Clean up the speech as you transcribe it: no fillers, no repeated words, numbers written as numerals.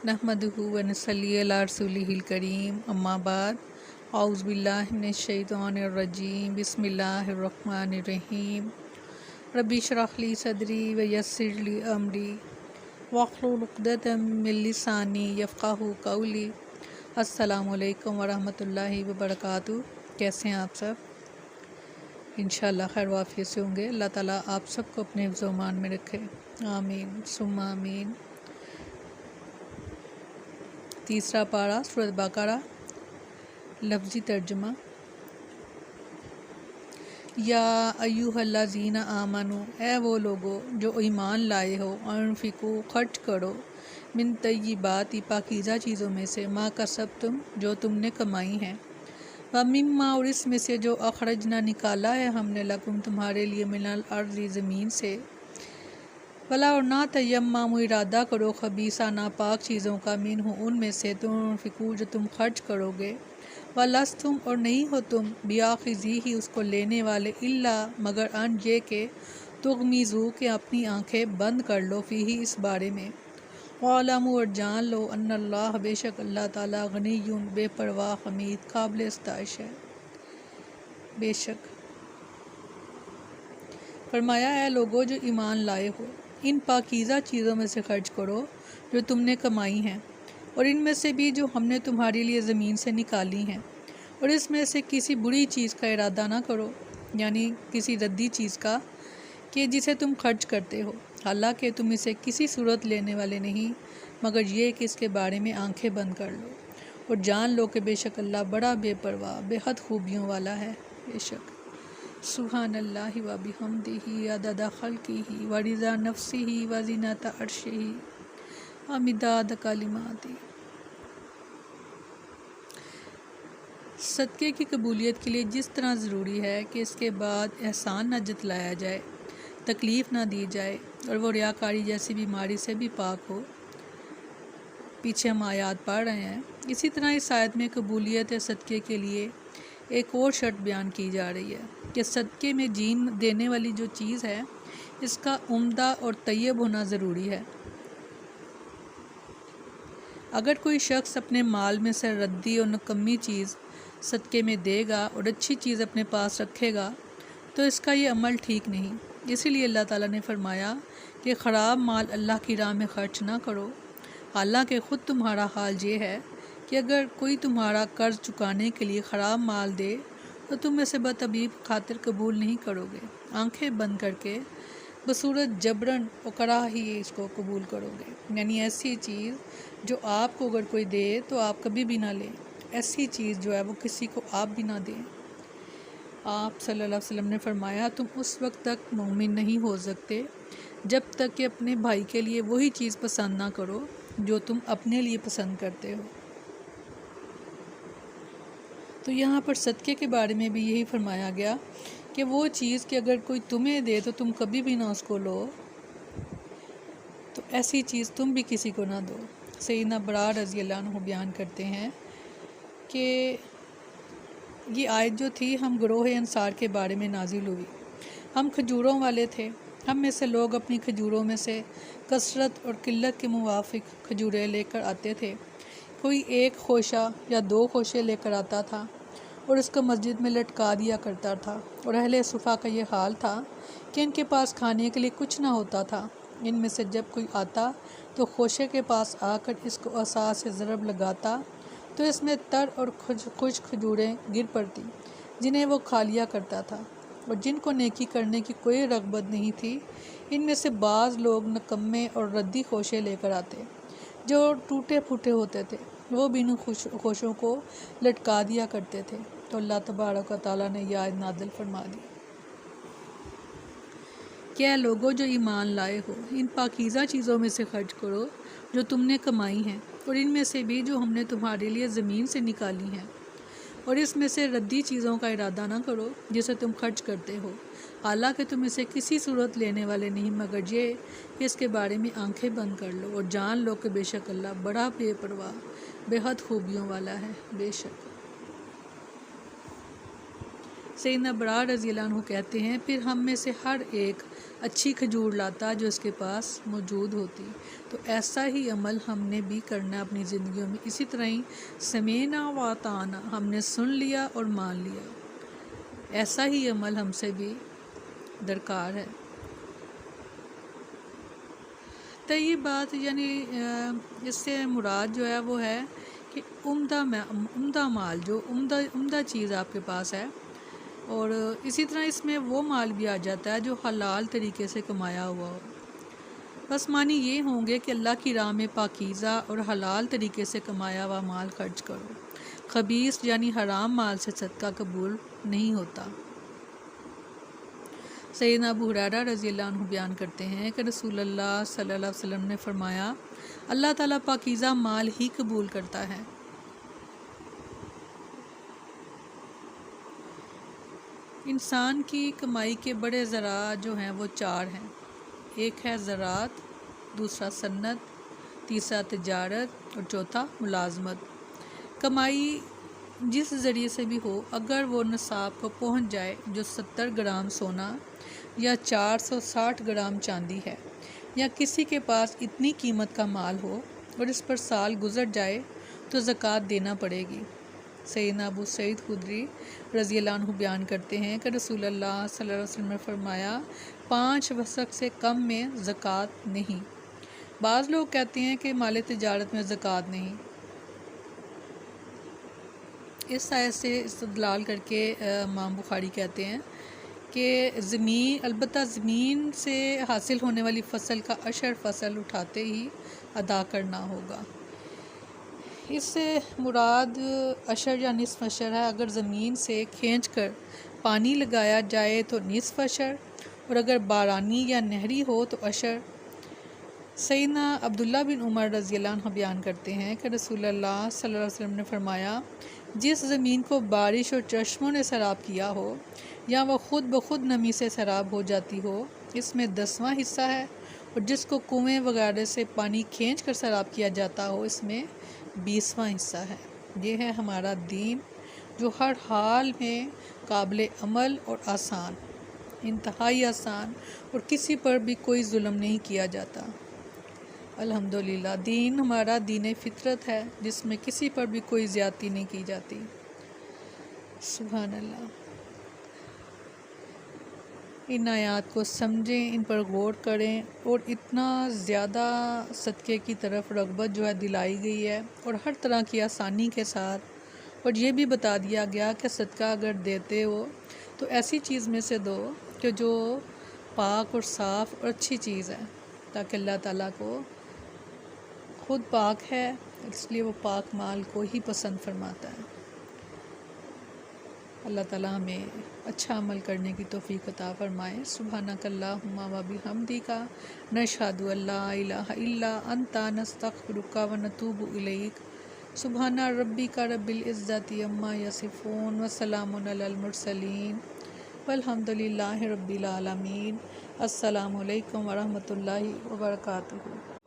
नहमदुहु व नसल्ली अला रसूलिहिल करीम अम्मा बाद औज़ु बिल्लाहि मिनश शैतानिर रजीम बिस्मिल्लाहिर रहमानिर रहीम रब्बि इश्रह ली सदरी व यस्सिर ली अमरी वहलुल उक़दतम मिन लिसानी यफ़क़हू क़ौली। अस्सलामु अलैकुम व रहमतुल्लाहि व बरकातुहू। कैसे हैं आप सब? इंशाअल्लाह खैर वाफ़ियत से होंगे। अल्लाह ताला आप सबको अपने हिफ्ज़ व अमान में रखे, आमीन सुम्मा आमीन। तीसरा पारा सूरह बकरा, लफ्ज़ी तर्जुमा। या अय्युहल्लज़ीना आमनू, ए वो लोगो जो ईमान लाए हो, अनफ़िकू खर्च करो, मिन तय्यिबाति पाकीज़ा चीज़ों में से, मा कसबतुम जो तुमने कमाई हैं, व मिम्मा और इसमें से जो अखरजना निकाला है हमने लकुम तुम्हारे लिए, मिनल अर्ज़ि ज़मीन से, भला और ना तयम्मामु इरादा करो खबीसा नापाक चीज़ों का, मिन्हु उनमें से, तुनफ़िकू जो तुम खर्च करोगे, वलस्तुम और नहीं हो तुम, बिआखिज़ी ही उसको लेने वाले, इल्ला मगर अन ये के, तुग़मीज़ू के अपनी आँखें बंद कर लो, फ़ीही इस बारे में, वालमू और जान लो, अन्नल्लाह बेशक अल्लाह ताला गनीयुन बेपरवाह हमीद काबिल इस्ताइश है। बेशक फरमाया, है लोगो जो ईमान लाए हो, इन पाकीज़ा चीज़ों में से खर्च करो जो तुमने कमाई हैं, और इनमें से भी जो हमने तुम्हारे लिए ज़मीन से निकाली हैं, और इसमें से किसी बुरी चीज़ का इरादा ना करो, यानी किसी रद्दी चीज़ का, कि जिसे तुम खर्च करते हो, हालांकि तुम इसे किसी सूरत लेने वाले नहीं, मगर ये कि इसके बारे में आंखें बंद कर लो और जान लो कि बेशक अल्लाह बड़ा बेपरवाह बेहद खूबियों वाला है। बेशक सुब्हानल्लाहि व बिहम्दिही अदद खल्क़िही व रिज़ा नफ्सिही व ज़ीनता अर्शिही व मिदाद कलिमाती। सदक़े की कबूलियत के लिए जिस तरह ज़रूरी है कि इसके बाद एहसान न जतलाया जाए, तकलीफ़ ना दी जाए, और वो रियाकारी जैसी बीमारी से भी पाक हो, पीछे हम आयात पढ़ रहे हैं, इसी तरह इस आयत में कबूलियत सदक़े के लिए एक और शर्त बयान की जा रही है कि सदक़े में जीन देने वाली जो चीज़ है, इसका उम्दा और तैयब होना ज़रूरी है। अगर कोई शख्स अपने माल में से रद्दी और नकम्मी चीज़ सदक़े में देगा और अच्छी चीज़ अपने पास रखेगा, तो इसका ये अमल ठीक नहीं। इसीलिए अल्लाह ताला ने फरमाया कि ख़राब माल अल्लाह की राह में ख़र्च ना करो, हालांकि ख़ुद तुम्हारा हाल ये है कि अगर कोई तुम्हारा कर्ज़ चुकाने के लिए ख़राब माल दे तो तुम इसे बतबीब खातिर कबूल नहीं करोगे, आंखें बंद करके बसूरत जबरन और कराह ही इसको कबूल करोगे। यानी ऐसी चीज़ जो आपको अगर कोई दे तो आप कभी भी ना लें, ऐसी चीज़ जो है वो किसी को आप भी ना दें। आप सल्लल्लाहु अलैहि वसल्लम ने फरमाया, तुम उस वक्त तक मोमिन नहीं हो सकते जब तक कि अपने भाई के लिए वही चीज़ पसंद ना करो जो तुम अपने लिए पसंद करते हो। तो यहाँ पर सदक़े के बारे में भी यही फरमाया गया कि वो चीज़ कि अगर कोई तुम्हें दे तो तुम कभी भी ना उसको लो, तो ऐसी चीज़ तुम भी किसी को ना दो। सैयदना बरार रज़ी अल्लाह अन्हु बयान करते हैं कि ये आयत जो थी हम ग्रोह अंसार के बारे में नाजिल हुई। हम खजूरों वाले थे, हम में से लोग अपनी खजूरों में से कसरत और किल्लत के मुवाफिक खजूरें लेकर आते थे। कोई एक खोशा या दो खोशे लेकर आता था और उसको मस्जिद में लटका दिया करता था, और अहले सुफ़ा का ये हाल था कि इनके पास खाने के लिए कुछ ना होता था। इनमें से जब कोई आता तो खोशे के पास आकर इसको असा से ज़रब लगाता तो इसमें तर और खुश खजूरें गिर पड़ती, जिन्हें वो खा लिया करता था। और जिनको नेकी करने की कोई रग़बत नहीं थी, इनमें से बाज़ लोग नकम्मे और रद्दी खोशे लेकर आते जो टूटे फूटे होते थे, वो भी इन खोशों को लटका दिया करते थे। तो अल्लाह तबारक व तआला ने यह आयत नाज़िल फरमा दी, क्या लोगों जो ईमान लाए हो, इन पाकीज़ा चीज़ों में से खर्च करो जो तुमने कमाई हैं, और इनमें से भी जो हमने तुम्हारे लिए ज़मीन से निकाली हैं, और इसमें से रद्दी चीज़ों का इरादा ना करो जिसे तुम खर्च करते हो, हालांकि तुम इसे किसी सूरत लेने वाले नहीं, मगर ये कि इसके बारे में आंखें बंद कर लो और जान लो कि बेशक अल्लाह बड़ा बेपरवाह बेहद खूबियों वाला है। बेशक سیدنا برا رضی اللہ عنہ کہتے ہیں پھر ہم میں سے ہر ایک اچھی کھجور لاتا جو اس کے پاس موجود ہوتی، تو ایسا ہی عمل ہم نے بھی کرنا ہے اپنی زندگیوں میں، اسی طرح ہی سمینا و اطعنا، ہم نے سن لیا اور مان لیا، ایسا ہی عمل ہم سے بھی درکار ہے۔ تو یہ بات یعنی اس سے مراد جو ہے وہ ہے کہ عمدہ مال، جو عمدہ چیز آپ کے پاس ہے، اور اسی طرح اس میں وہ مال بھی آ جاتا ہے جو حلال طریقے سے کمایا ہوا ہو۔ بس معنی یہ ہوں گے کہ اللہ کی راہ میں پاکیزہ اور حلال طریقے سے کمایا ہوا مال خرچ کرو، خبیث یعنی حرام مال سے صدقہ قبول نہیں ہوتا۔ سیدنا ابو ہریرہ رضی اللہ عنہ بیان کرتے ہیں کہ رسول اللہ صلی اللہ علیہ وسلم نے فرمایا، اللہ تعالیٰ پاکیزہ مال ہی قبول کرتا ہے۔ انسان کی کمائی کے بڑے ذرائع جو ہیں وہ 4 ہیں، ایک ہے زراعت، دوسرا صنعت، تیسرا تجارت اور چوتھا ملازمت۔ کمائی جس ذریعے سے بھی ہو، اگر وہ نصاب کو پہنچ جائے جو 70 گرام سونا یا 460 گرام چاندی ہے، یا کسی کے پاس اتنی قیمت کا مال ہو اور اس پر سال گزر جائے تو زکوٰۃ دینا پڑے گی۔ سیدنا ابو سعید خدری رضی اللہ عنہ بیان کرتے ہیں کہ رسول اللہ صلی اللہ علیہ وسلم نے فرمایا، 5 وسق سے کم میں زکوٰۃ نہیں۔ بعض لوگ کہتے ہیں کہ مال تجارت میں زکوٰۃ نہیں۔ اس آیت سے استدلال کر کے امام بخاری کہتے ہیں کہ البتہ زمین سے حاصل ہونے والی فصل کا عشر فصل اٹھاتے ہی ادا کرنا ہوگا۔ اس سے مراد عشر یا نصف عشر ہے۔ اگر زمین سے کھینچ کر پانی لگایا جائے تو نصف عشر، اور اگر بارانی یا نہری ہو تو عشر۔ سیدنا عبداللہ بن عمر رضی اللہ عنہ بیان کرتے ہیں کہ رسول اللہ صلی اللہ علیہ وسلم نے فرمایا، جس زمین کو بارش اور چشموں نے سیراب کیا ہو یا وہ خود بخود نمی سے سیراب ہو جاتی ہو، اس میں 10واں حصہ ہے، اور جس کو کنویں وغیرہ سے پانی کھینچ کر سیراب کیا جاتا ہو، اس میں 20واں حصہ ہے۔ یہ ہے ہمارا دین جو ہر حال میں قابل عمل اور آسان، انتہائی آسان، اور کسی پر بھی کوئی ظلم نہیں کیا جاتا۔ الحمدللہ دین ہمارا دین فطرت ہے جس میں کسی پر بھی کوئی زیادتی نہیں کی جاتی۔ سبحان اللہ۔ ان آیات کو سمجھیں، ان پر غور کریں، اور اتنا زیادہ صدقے کی طرف رغبت جو ہے دلائی گئی ہے، اور ہر طرح کی آسانی کے ساتھ، اور یہ بھی بتا دیا گیا کہ صدقہ اگر دیتے ہو تو ایسی چیز میں سے دو کہ جو پاک اور صاف اور اچھی چیز ہے، تاکہ اللہ تعالیٰ کو خود پاک ہے، اس لیے وہ پاک مال کو ہی پسند فرماتا ہے۔ اللہ تعالیٰ ہمیں اچھا عمل کرنے کی توفیق عطا فرمائے۔ سبحانک اللہم و بحمدک، نشہد ان لا الہ الا انت، نستغفرک و نتوب الیک۔ سبحان ربک رب العزت عما یصفون، وسلام علی المرسلین، والحمد للہ رب العالمین۔ السلام علیکم ورحمۃ اللہ وبرکاتہ۔